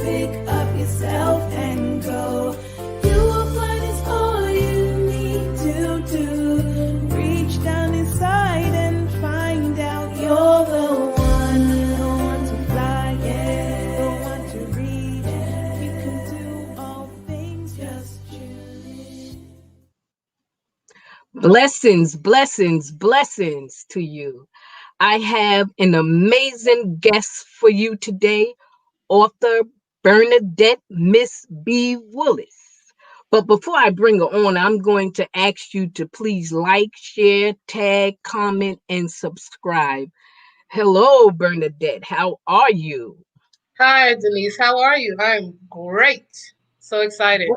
pick up yourself and go. You will find it's all you need to do. Reach down inside and find out you're the one. The one to fly, yeah. The one to read, yeah. You can do all things, just choose. Blessings, blessings, blessings to you. I have an amazing guest for you today, author Bernadette Ms B Willis. But before I bring her on, I'm going to ask you to please like, share, tag, comment, and subscribe. Hello, Bernadette. How are you? Hi, Denise. How are you? I'm great. So excited.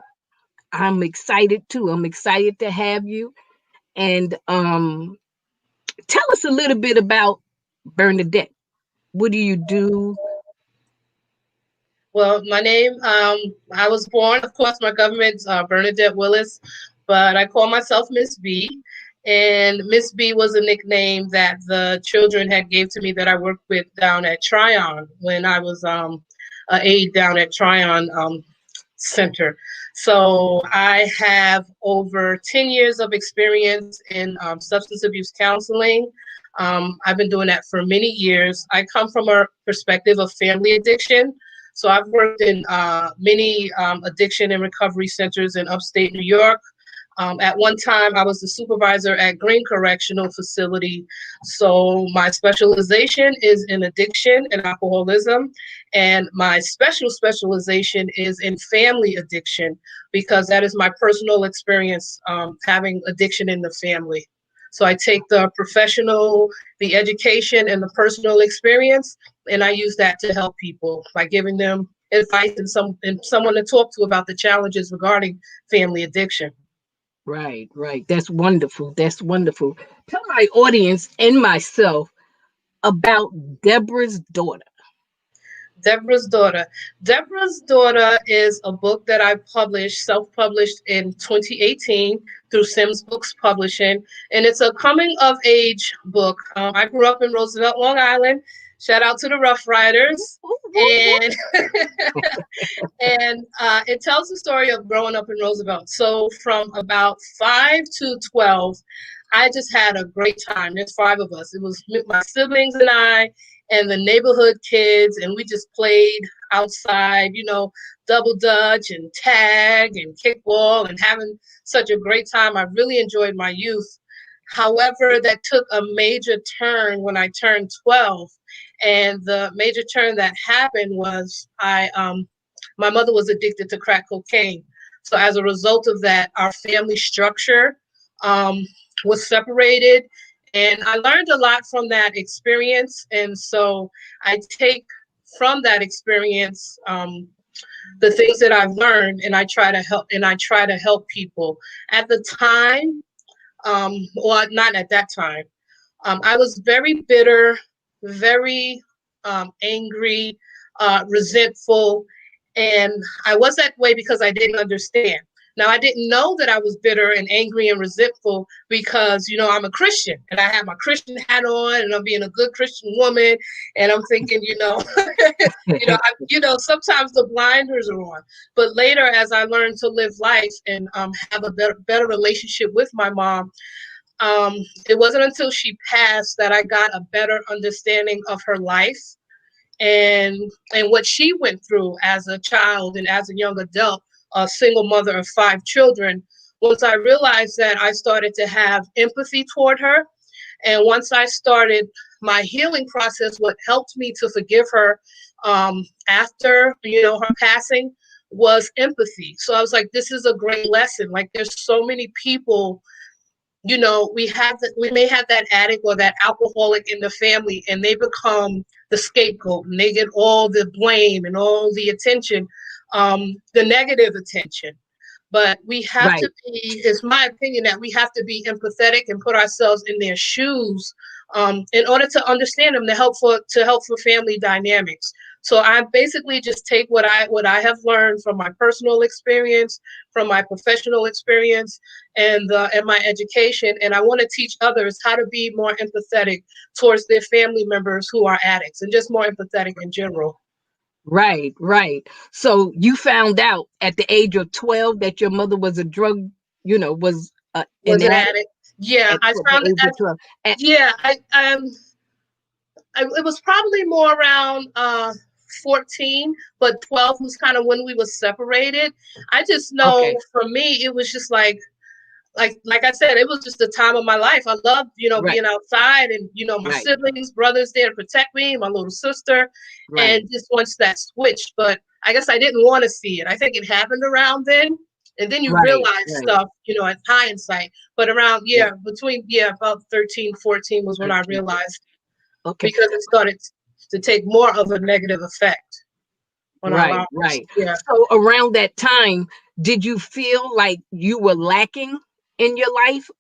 I'm excited too. I'm excited to have you. And tell us a little bit about Bernadette. What do you do? Well, my name, I was born, of course, my government's Bernadette Willis, but I call myself Ms B. And Ms B was a nickname that the children had gave to me that I worked with down at Tryon when I was an aide down at Tryon Center. So I have over 10 years of experience in substance abuse counseling. I've been doing that for many years. I come from a perspective of family addiction. So I've worked in many addiction and recovery centers in upstate New York. At one time, I was the supervisor at Green Correctional Facility. So my specialization is in addiction and alcoholism, and my specialization is in family addiction because that is my personal experience having addiction in the family. So I take the professional, the education, and the personal experience, and I use that to help people by giving them advice and someone to talk to about the challenges regarding family addiction. Right, right. That's wonderful. That's wonderful. Tell my audience and myself about Deborah's daughter. Deborah's Daughter. Deborah's Daughter is a book that I published, self-published in 2018 through Sims Books Publishing, and it's a coming-of-age book. I grew up in Roosevelt, Long Island. Shout out to the Rough Riders. And and it tells the story of growing up in Roosevelt. So from about 5 to 12, I just had a great time. There's 5 of us. It was my siblings and I and the neighborhood kids, and we just played outside, double dutch and tag and kickball and having such a great time. I really enjoyed my youth. However, that took a major turn when I turned 12. And the major turn that happened was my mother was addicted to crack cocaine. So as a result of that, our family structure was separated. And I learned a lot from that experience. And so I take from that experience the things that I've learned, and I try to help people. At the time, or not at that time, I was very bitter, very angry, resentful, and I was that way because I didn't understand. Now, I didn't know that I was bitter and angry and resentful because, I'm a Christian and I have my Christian hat on and I'm being a good Christian woman. And I'm thinking, sometimes the blinders are on. But later, as I learned to live life and have a better relationship with my mom, it wasn't until she passed that I got a better understanding of her life and what she went through as a child and as a young adult, a single mother of 5 children. Once I realized that, I started to have empathy toward her. And once I started my healing process, what helped me to forgive her after, her passing was empathy. So I was like, this is a great lesson. Like, there's so many people, we may have that addict or that alcoholic in the family, and they become the scapegoat and they get all the blame and all the attention, the negative attention. But we have to be, it's my opinion that we have to be empathetic and put ourselves in their shoes in order to understand them, to help for family dynamics. So I basically just take what I have learned from my personal experience, from my professional experience, and my education, and I want to teach others how to be more empathetic towards their family members who are addicts, and just more empathetic in general. Right, right. So you found out at the age of 12 that your mother was a drug, was an Was an addict addict. Yeah, at I the found age I, of 12. yeah, it was probably more around 14, but 12 was kind of when we were separated. I just know Okay, for me it was just like I said, it was just the time of my life. I loved, right, being outside and, my right, siblings, brothers there to protect me, my little sister, right. and just once that switched. But I guess I didn't want to see it. I think it happened around then. And then you Right, realize right, stuff, at hindsight. But around, right. about 13, 14 was when I 13. realized, Okay. because it started to take more of a negative effect on our Right, lives. right. Yeah. So around that time, did you feel like you were lacking in your life?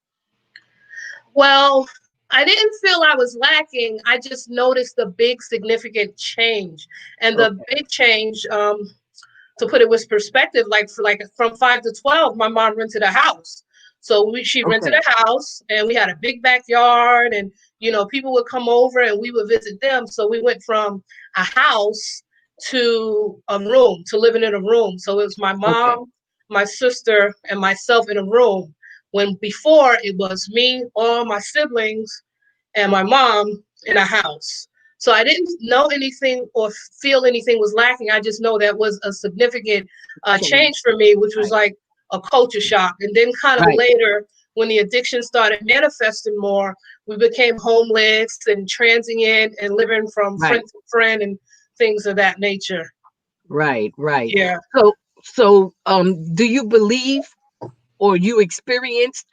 Well, I didn't feel I was lacking. I just noticed a big significant change. And the Okay, big change, to put it with perspective, like from 5 to 12, my mom rented a house. So she rented okay, a house and we had a big backyard, and people would come over and we would visit them. So we went from a house to a room, to living in a room. So it was my okay, mom, my sister, and myself in a room. When before it was me, all my siblings, and my mom in a house. So I didn't know anything or feel anything was lacking. I just know that was a significant change. change for me, which was Right, like a culture shock. And then kind of right, later, when the addiction started manifesting more, we became homeless and transient and living from right, friend to friend and things of that nature. right, right. Yeah. So, do you believe or you experienced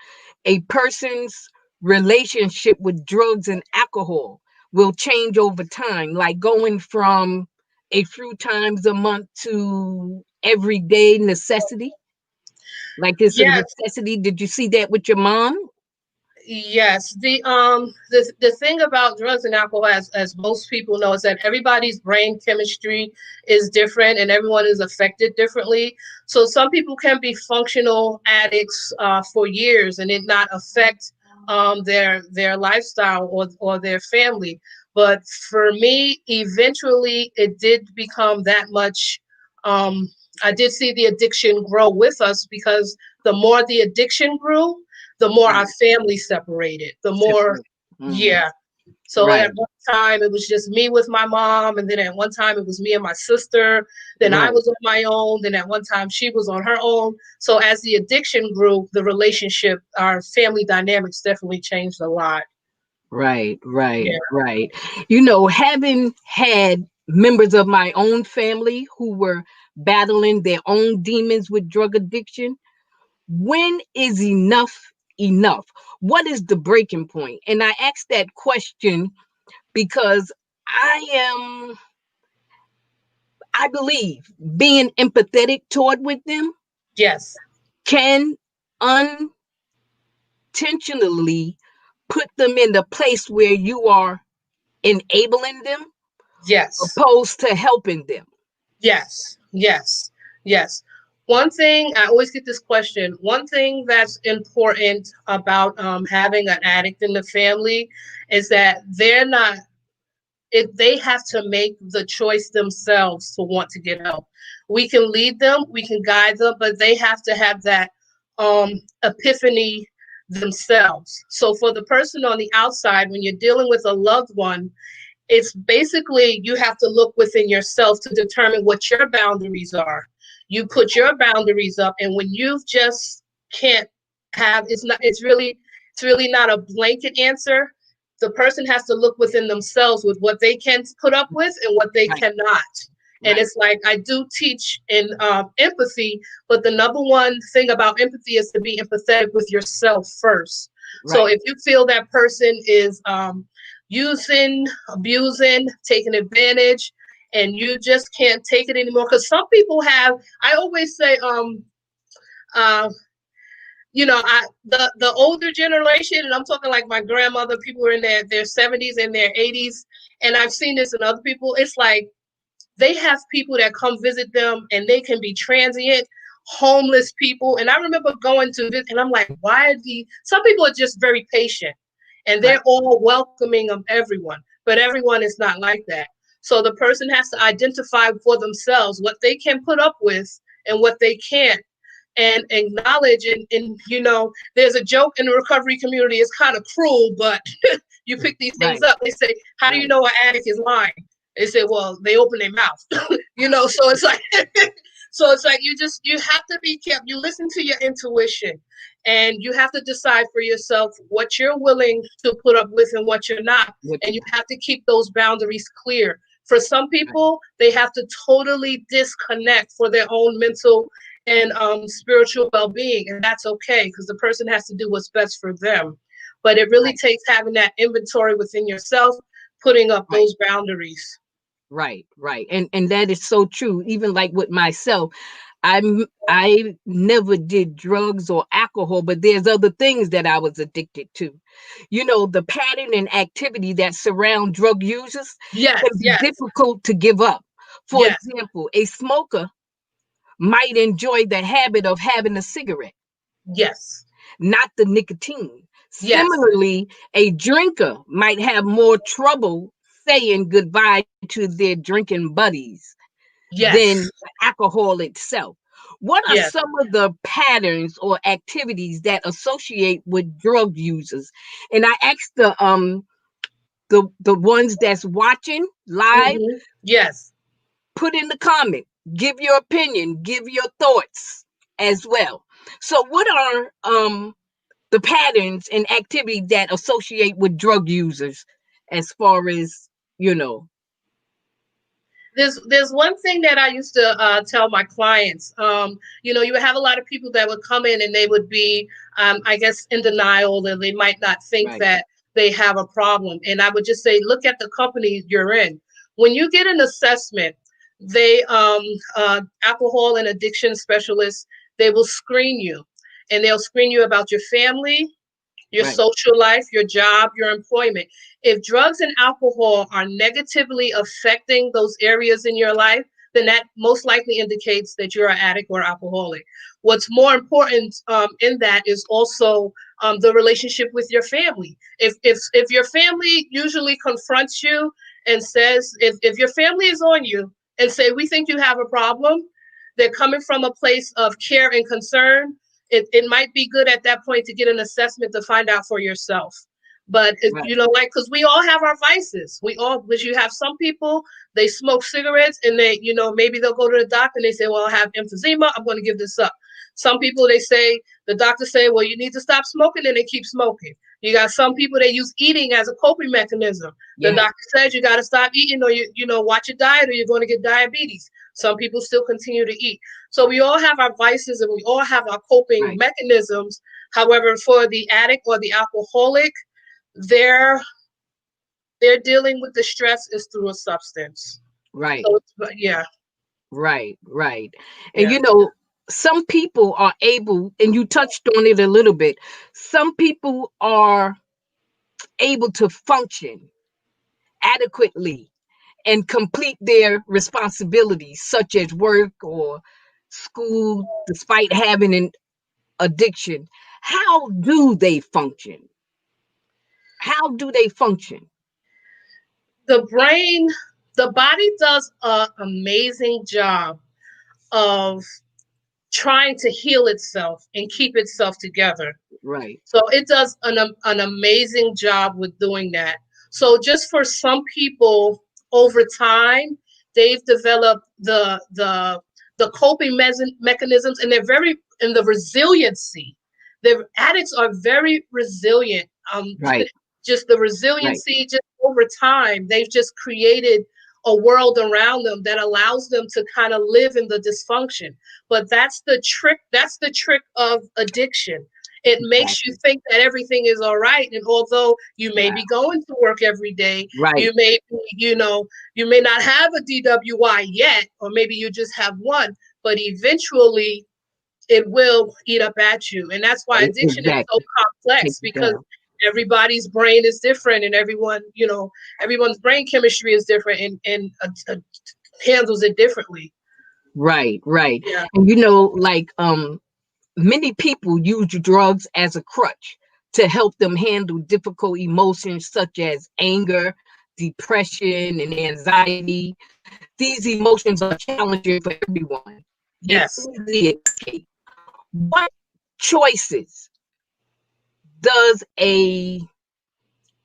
a person's relationship with drugs and alcohol will change over time, like going from a few times a month to everyday necessity? Like it's a Yes. necessity. Did you see that with your mom? Yes, the thing about drugs and alcohol, as most people know, is that everybody's brain chemistry is different and everyone is affected differently. So some people can be functional addicts for years and it not affect their lifestyle or their family. But for me, eventually, it did become that much. I did see the addiction grow with us, because the more the addiction grew, the more our Right. family separated, the more, Separate. Hmm. yeah. So Right. at one time it was just me with my mom, and then at one time it was me and my sister. Then I Right. was on my own. Then at one time she was on her own. So as the addiction grew, the relationship, our family dynamics definitely changed a lot. Right. Right. Yeah. Right. Having had members of my own family who were battling their own demons with drug addiction, when is enough enough? What is the breaking point? And I ask that question because I am, I believe, being empathetic toward with them Yes. can unintentionally put them in the place where you are enabling them Yes. opposed to helping them. Yes, yes, yes. One thing, I always get this question. One thing that's important about having an addict in the family is that they're not, if they have to make the choice themselves to want to get help. We can lead them, we can guide them, but they have to have that epiphany themselves. So for the person on the outside, when you're dealing with a loved one, it's basically you have to look within yourself to determine what your boundaries are. You put your boundaries up, and when you just can't have, it's really not a blanket answer. The person has to look within themselves with what they can put up with and what they Right, cannot. And right, it's like I do teach in empathy, but the number one thing about empathy is to be empathetic with yourself first. So right, if you feel that person is using, abusing, taking advantage, and you just can't take it anymore. Because some people have, I always say, uh, the older generation, and I'm talking like my grandmother, people who are in their 70s and their 80s, and I've seen this in other people. It's like they have people that come visit them, and they can be transient, homeless people. And I remember going to visit, and I'm like, why are some people are just very patient and right, they're all welcoming of everyone, but everyone is not like that. So the person has to identify for themselves what they can put up with and what they can't, and acknowledge. And you know, there's a joke in the recovery community. It's kind of cruel, but you pick these things Right. up. They say, how do you Right. know an addict is lying? They say, well, they open their mouth. You know, so it's like so it's like you have to be careful. You listen to your intuition, and you have to decide for yourself what you're willing to put up with and what you're not. What And you- you have to keep those boundaries clear. For some right. people, they have to totally disconnect for their own mental and spiritual well-being, and that's okay, because the person has to do what's best for them. But it really Right. takes having that inventory within yourself, putting up Right. those boundaries. Right. Right. And that is so true. Even like with myself, I never did drugs or alcohol, but there's other things that I was addicted to. You know, the pattern and activity that surround drug users Yes, can be yes, difficult to give up. For yes, example, a smoker might enjoy the habit of having a cigarette, yes, not the nicotine. yes, Similarly, a drinker might have more trouble saying goodbye to their drinking buddies than yes, alcohol itself. What are yes. some of the patterns or activities that associate with drug users? And I asked the ones that's watching live, Yes. put in the comment, give your opinion, give your thoughts as well. So what are the patterns and activity that associate with drug users as far as you know? There's one thing that I used to tell my clients. You know, you would have a lot of people that would come in and they would be, I guess, in denial, and they might not think Right, that they have a problem. And I would just say, look at the company you're in. When you get an assessment, they alcohol and addiction specialists, they will screen you, and they'll screen you about your family, your right, social life, your job, your employment. If drugs and alcohol are negatively affecting those areas in your life, then that most likely indicates that you're an addict or alcoholic. What's more important in that is also the relationship with your family. If your family usually confronts you and says, if your family is on you and say, we think you have a problem, they're coming from a place of care and concern. It might be good at that point to get an assessment to find out for yourself. But right, you know, like, because we all have our vices. We all, because you have some people, they smoke cigarettes and they, you know, maybe they'll go to the doctor and they say, well, I have emphysema, I'm going to give this up. Some people, they say, the doctor say, well, you need to stop smoking, and they keep smoking. You got some people, they use eating as a coping mechanism. The yeah, doctor says you got to stop eating, or you know, watch your diet, or you're going to get diabetes. Some people still continue to eat. So we all have our vices and we all have our coping right, mechanisms. However, for the addict or the alcoholic, they're dealing with the stress is through a substance. right, So yeah, right, right. And yeah. you know, some people are able, and you touched on it a little bit, some people are able to function adequately and complete their responsibilities, such as work or school, despite having an addiction. How do they function? How do they function? The brain, the body does an amazing job of trying to heal itself and keep itself together. Right, So it does an amazing job with doing that. So just for some people, over time, they've developed the coping mechanisms, and they're very, and the resiliency. The addicts are very resilient. right, Just the right, resiliency, just over time, they've just created a world around them that allows them to kind of live in the dysfunction. But that's the trick. That's the trick of addiction. It makes you exactly. think that everything is all right. And although you may Wow. be going to work every day, Right, you may be, you know, you may not have a DWI yet, or maybe you just have one, but eventually it will eat up at you. And that's why addiction is so exactly. Take complex, it because down. everybody's brain is different, and everyone, you know, everyone's brain chemistry is different, and handles it differently. Right, right. Yeah. And you know, like many people use drugs as a crutch to help them handle difficult emotions such as anger, depression and anxiety. These emotions are challenging for everyone. Yes. And easy escape. What choices does a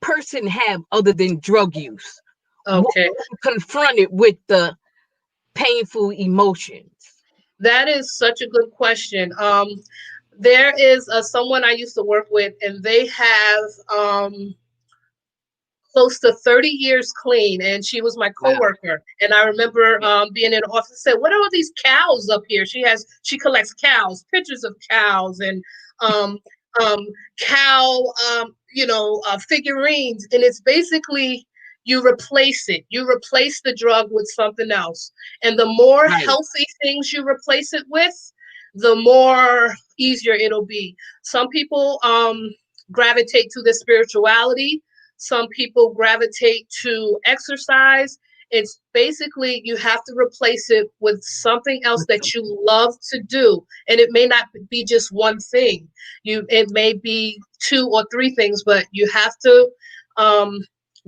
person have other than drug use? Okay. Confronted with the painful emotions. That is such a good question. There is someone I used to work with, and they have close to 30 years clean, and she was my Wow. coworker. And I remember being in the office and said, "What are all these cows up here?" She collects cows, pictures of cows, and um, cow figurines, and it's basically you replace it. You replace the drug with something else, and the more Right. healthy things you replace it with, the more easier it'll be. Some people gravitate to the spirituality. Some people gravitate to exercise. It's basically you have to replace it with something else that you love to do. And it may not be just one thing. It may be two or three things, but you have to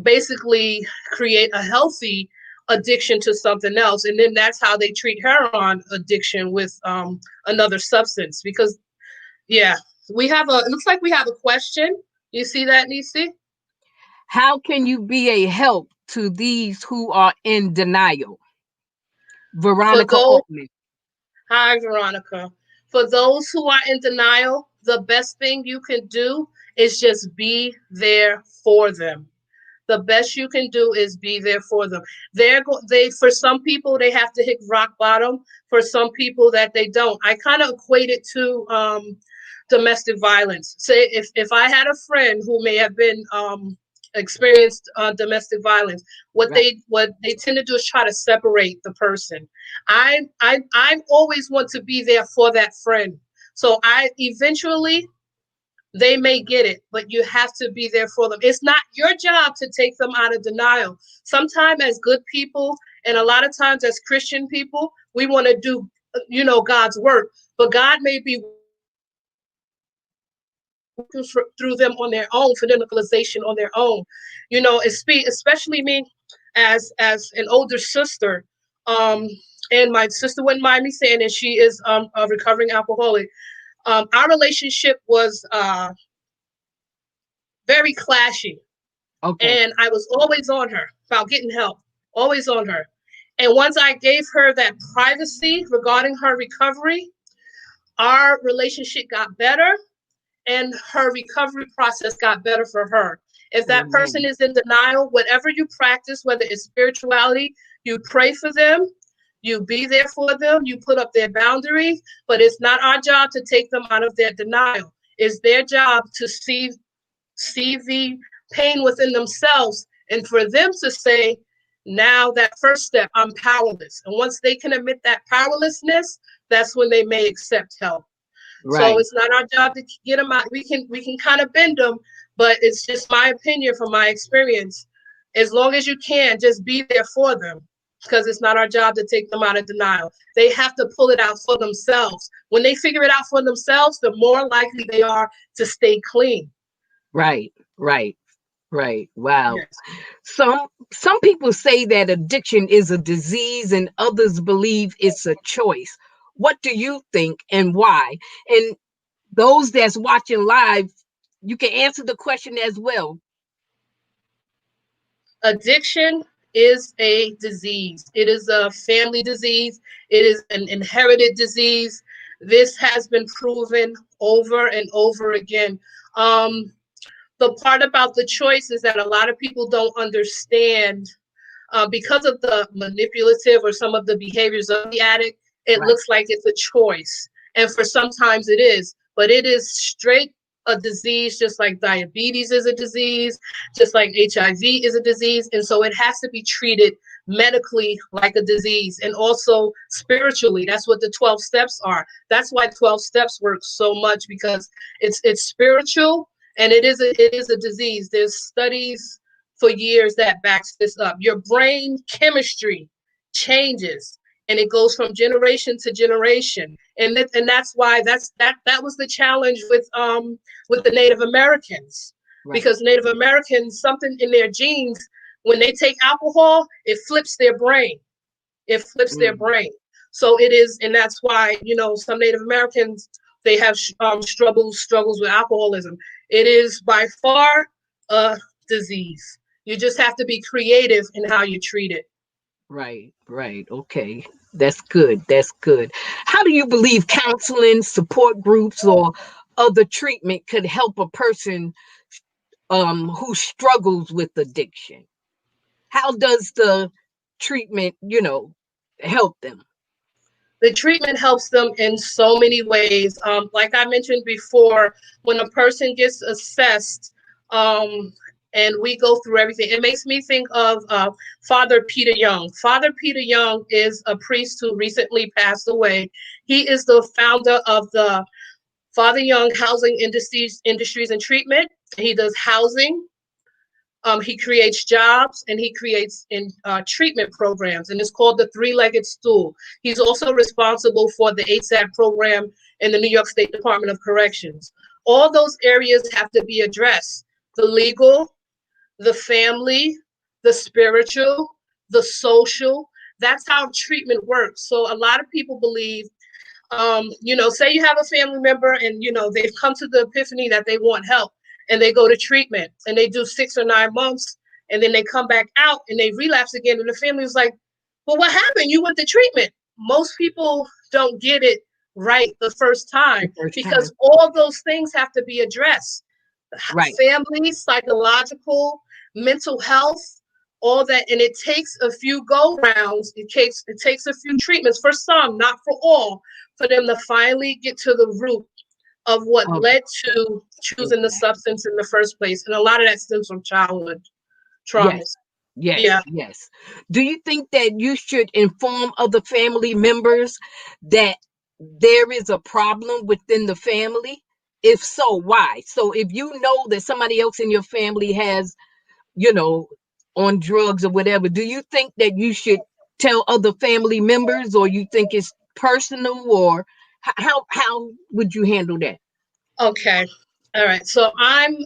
basically create a healthy addiction to something else. And then that's how they treat heroin addiction with another substance. Because yeah, it looks like we have a question. You see that, Nisi? How can you be a help to these who are in denial? For Veronica those, Altman. Hi, Veronica. For those who are in denial, the best thing you can do is just be there for them. The best you can do is be there for them. For some people they have to hit rock bottom. For some people that they don't. I kind of equate it to domestic violence. Say if I had a friend who may have been experienced domestic violence, what Right. they tend to do is try to separate the person. I always want to be there for that friend. So I eventually they may get it, but you have to be there for them. It's not your job to take them out of denial. Sometimes as good people, and a lot of times as Christian people, we want to do, God's work, but God may be through them on their own for their legalization on their own. Especially me as an older sister. And my sister wouldn't mind me saying that she is a recovering alcoholic. Our relationship was very clashy. Okay. And I was always on her about getting help, always on her. And once I gave her that privacy regarding her recovery, our relationship got better and her recovery process got better for her. If that person Amen. is in denial, whatever you practice, whether it's spirituality, you pray for them, you be there for them, you put up their boundaries, but it's not our job to take them out of their denial. It's their job to see the pain within themselves and for them to say, now that first step, I'm powerless. And once they can admit that powerlessness, that's when they may accept help. So Right. it's not our job to get them out. We can kind of bend them, but it's just my opinion from my experience. As long as you can, just be there for them, because it's not our job to take them out of denial. They have to pull it out for themselves. When they figure it out for themselves, the more likely they are to stay clean. Right. Right. Right. Wow. Yes. Some people say that addiction is a disease and others believe it's a choice. What do you think and why? And those that's watching live, you can answer the question as well. Addiction is a disease. It is a family disease. It is an inherited disease. This has been proven over and over again. The part about the choice is that a lot of people don't understand because of the manipulative or some of the behaviors of the addict. It Right. looks like it's a choice, and for sometimes it is, but it is straight a disease, just like diabetes is a disease, just like HIV is a disease. And so it has to be treated medically like a disease, and also spiritually. That's what the 12 steps are. That's why 12 steps work so much, because it's spiritual, and it is a disease. There's studies for years that backs this up. Your brain chemistry changes, and it goes from generation to generation. And that's why that was the challenge with the Native Americans, Right. because Native Americans, something in their genes When they take alcohol, it flips their brain. It flips their Mm. brain. So it is, and that's why, you know, some Native Americans, they have struggles with alcoholism. It is by far a disease. You just have to be creative in how you treat it. Right, right. Okay. That's good. That's good. How do you believe counseling, support groups, or other treatment could help a person who struggles with addiction? How does the treatment, help them? The treatment helps them in so many ways. Like I mentioned before, when a person gets assessed, and we go through everything, it makes me think of Father Peter Young. Father Peter Young is a priest who recently passed away. He is the founder of the Father Young Housing Industries and Treatment. He does housing. He creates jobs, and he creates treatment programs, and it's called the three-legged stool. He's also responsible for the ASAP program in the New York State Department of Corrections. All those areas have to be addressed: the legal, the family, the spiritual, the social. That's how treatment works. So a lot of people believe, say you have a family member and, they've come to the epiphany that they want help, and they go to treatment and they do 6 or 9 months, and then they come back out and they relapse again. And the family is like, well, what happened? You went to treatment. Most people don't get it right the first The time, first time. because all those things have to be addressed: Right, family, psychological, mental health, all that. And it takes a few go rounds. It takes a few treatments for some, not for all, for them to finally get to the root of what of led to choosing the exactly. substance in the first place. And a lot of that stems from childhood Yes, traumas. yes, Yeah. yes. Do you think that you should inform other family members that there is a problem within the family? If so, why? So if you know that somebody else in your family has, you know, on drugs or whatever, do you think that you should tell other family members, or you think it's personal, or how would you handle that? Okay. All right. So I'm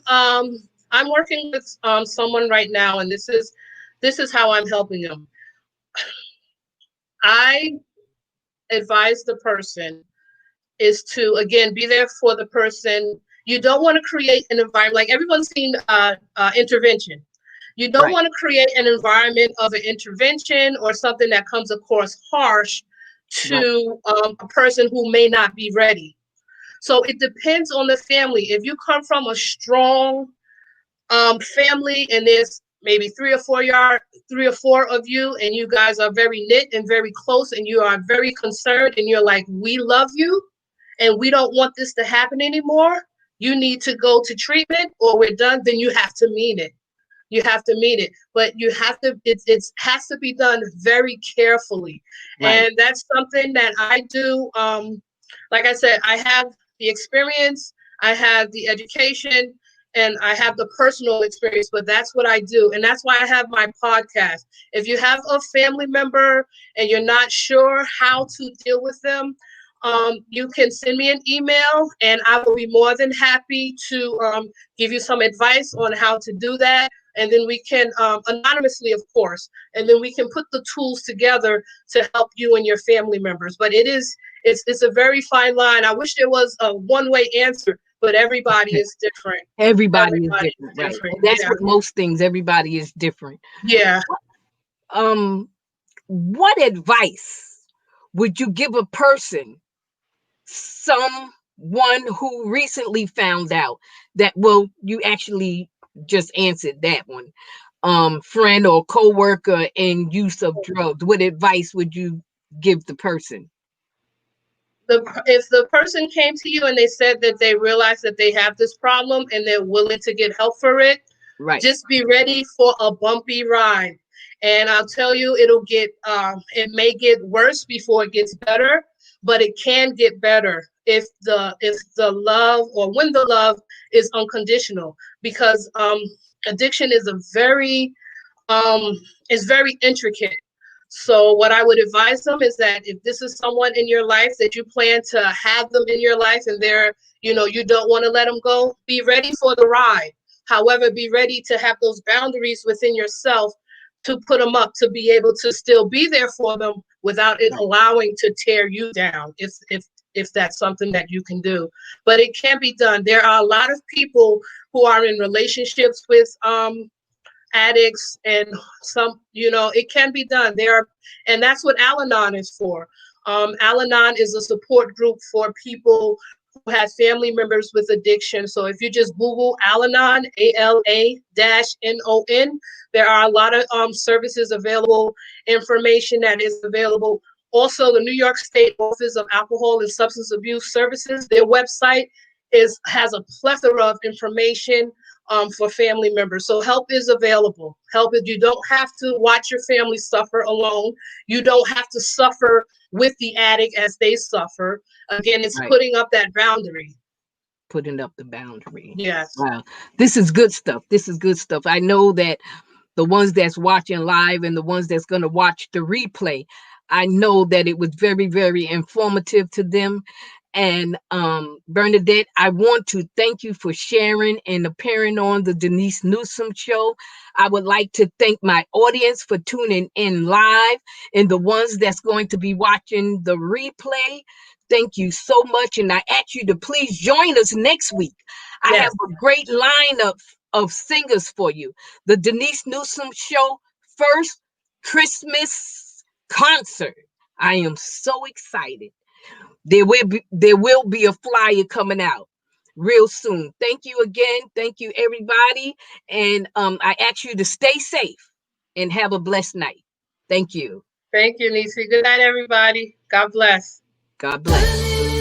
working with someone right now, and this is how I'm helping them. I advise the person is to, again, be there for the person. You don't want to create an environment like everyone's seen intervention. You don't Right, want to create an environment of an intervention or something that comes across harsh right, to a person who may not be ready. So it depends on the family. If you come from a strong family, and there's maybe 3 or 4 of you, and you guys are very knit and very close, and you are very concerned, and you're like, we love you and we don't want this to happen anymore, you need to go to treatment or we're done. Then you have to mean it. You have to mean it, but you have to, it has to be done very carefully. right. And that's something that I do. Like I said, I have the experience, I have the education, and I have the personal experience, but that's what I do. And that's why I have my podcast. If you have a family member and you're not sure how to deal with them, you can send me an email, and I will be more than happy to give you some advice on how to do that. And then we can, anonymously, of course, and then we can put the tools together to help you and your family members. But it's a very fine line. I wish there was a one-way answer, but everybody is different. Everybody is Everybody different, is right? different. And that's Yeah. what most things, everybody is different. Yeah. Um, what advice would you give a person, someone who recently found out that, well, you actually just answered that one, friend or coworker in use of drugs? What advice would you give the person? If the person came to you and they said that they realize that they have this problem and they're willing to get help for it, Right, just be ready for a bumpy ride. And I'll tell you, it may get worse before it gets better, but it can get better if the love, or when the love is unconditional, because addiction um, is very intricate. So what I would advise them is that if this is someone in your life that you plan to have them in your life, and you don't want to let them go, be ready for the ride. However, be ready to have those boundaries within yourself, to put them up, to be able to still be there for them without it allowing to tear you down, if that's something that you can do. But it can be done. There are a lot of people who are in relationships with addicts, and some, it can be done there. And that's what Al-Anon is for. Al-Anon is a support group for people who have family members with addiction. So if you just Google Al-Anon, ALA-NON, there are a lot of services available, information that is available. Also, the New York State Office of Alcohol and Substance Abuse Services, their website has a plethora of information for family members. So help is available. Help is, you don't have to watch your family suffer alone. You don't have to suffer with the addict as they suffer. Again, it's putting up that boundary. Putting up the boundary. Yes. Wow. This is good stuff. This is good stuff. I know that the ones that's watching live and the ones that's going to watch the replay, I know that it was very, very informative to them. And Bernadette, I want to thank you for sharing and appearing on the Denise Newsome Show. I would like to thank my audience for tuning in live, and the ones that's going to be watching the replay. Thank you so much. And I ask you to please join us next week. I have a great lineup of singers for you. The Denise Newsome Show first Christmas concert. I am so excited. There will be a flyer coming out real soon. Thank you again. Thank you, everybody. And I ask you to stay safe and have a blessed night. Thank you. Thank you, Nisi. Good night, everybody. God bless. God bless.